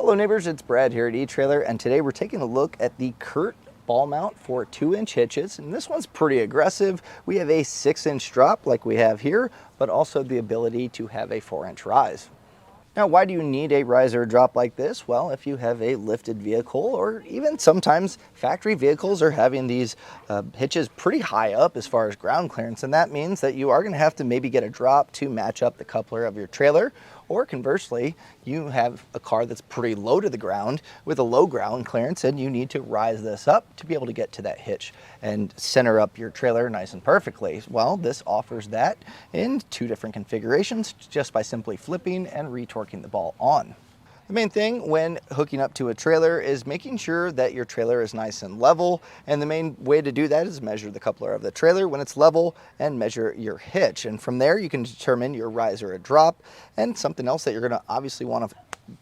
Hello neighbors, it's Brad here at eTrailer, and today we're taking a look at the Curt Ball Mount for 2-inch hitches, and this one's pretty aggressive. We have a 6-inch drop like we have here, but also the ability to have a 4-inch rise. Now, why do you need a rise or drop like this? Well, if you have a lifted vehicle, or even sometimes factory vehicles are having these hitches pretty high up as far as ground clearance, and that means that you are going to have to maybe get a drop to match up the coupler of your trailer, or conversely, you have a car that's pretty low to the ground with a low ground clearance, and you need to rise this up to be able to get to that hitch and center up your trailer nice and perfectly. Well, this offers that in 2 different configurations just by simply flipping and retorquing the ball on. The main thing when hooking up to a trailer is making sure that your trailer is nice and level, and the main way to do that is measure the coupler of the trailer when it's level and measure your hitch, and from there you can determine your rise or a drop. And something else that you're going to obviously want to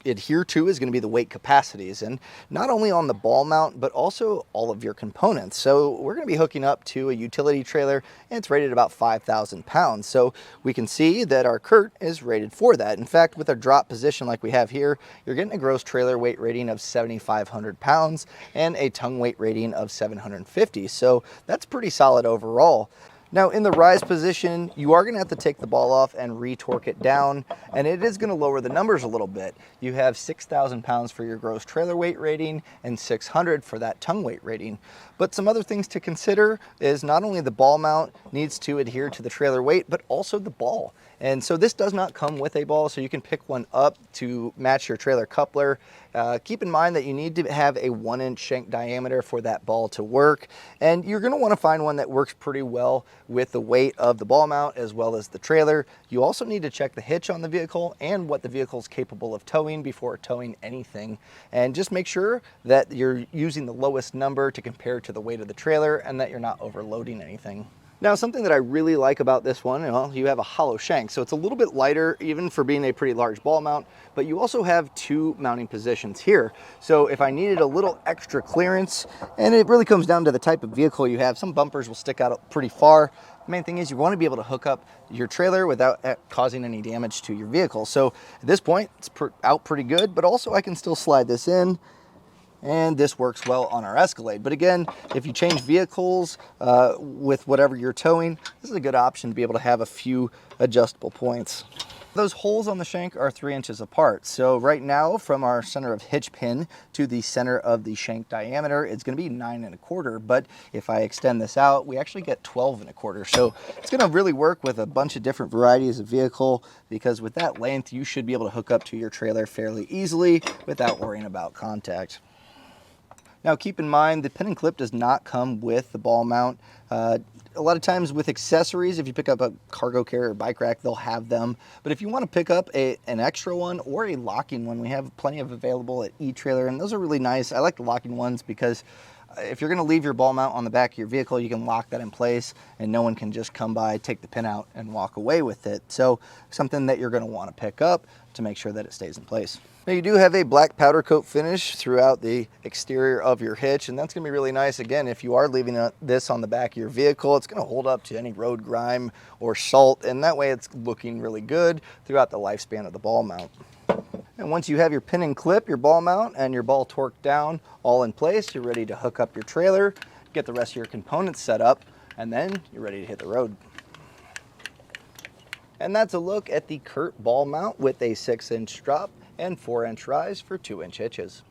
adhere to is going to be the weight capacities, and not only on the ball mount but also all of your components. So we're going to be hooking up to a utility trailer, and it's rated about 5,000 pounds, so we can see that our Curt is rated for that. In fact, with a drop position like we have here, you're getting a gross trailer weight rating of 7,500 pounds and a tongue weight rating of 750, so that's pretty solid overall. Now, in the rise position, you are going to have to take the ball off and retorque it down, and it is going to lower the numbers a little bit. You have 6,000 pounds for your gross trailer weight rating and 600 for that tongue weight rating. But some other things to consider is not only the ball mount needs to adhere to the trailer weight, but also the ball. And so this does not come with a ball, so you can pick one up to match your trailer coupler. Keep in mind that you need to have a 1-inch shank diameter for that ball to work, and you're going to want to find one that works pretty well with the weight of the ball mount as well as the trailer. You also need to check the hitch on the vehicle and what the vehicle is capable of towing before towing anything, and just make sure that you're using the lowest number to compare to the weight of the trailer and that you're not overloading anything. Now, something that I really like about this one, well, you have a hollow shank, so it's a little bit lighter even for being a pretty large ball mount, but you also have 2 mounting positions here. So if I needed a little extra clearance, and it really comes down to the type of vehicle you have, some bumpers will stick out pretty far. The main thing is you want to be able to hook up your trailer without causing any damage to your vehicle. So at this point, it's out pretty good, but also I can still slide this in, and this works well on our Escalade. But again, if you change vehicles with whatever you're towing, this is a good option to be able to have a few adjustable points. Those holes on the shank are 3 inches apart. So right now, from our center of hitch pin to the center of the shank diameter, it's going to be 9 1/4. But if I extend this out, we actually get 12 1/4. So it's going to really work with a bunch of different varieties of vehicle, because with that length, you should be able to hook up to your trailer fairly easily without worrying about contact. Now, keep in mind, the pin and clip does not come with the ball mount. A lot of times with accessories, if you pick up a cargo carrier or bike rack, they'll have them. But if you want to pick up an extra one or a locking one, we have plenty of available at eTrailer, and those are really nice. I like the locking ones because if you're going to leave your ball mount on the back of your vehicle, you can lock that in place and no one can just come by, take the pin out, and walk away with it. So something that you're going to want to pick up to make sure that it stays in place. Now, you do have a black powder coat finish throughout the exterior of your hitch, and that's going to be really nice. Again, if you are leaving this on the back of your vehicle, it's going to hold up to any road grime or salt, and that way it's looking really good throughout the lifespan of the ball mount. And once you have your pin and clip, your ball mount, and your ball torqued down all in place, you're ready to hook up your trailer, get the rest of your components set up, and then you're ready to hit the road. And that's a look at the Curt Ball Mount with a 6-inch drop and 4-inch rise for 2-inch hitches.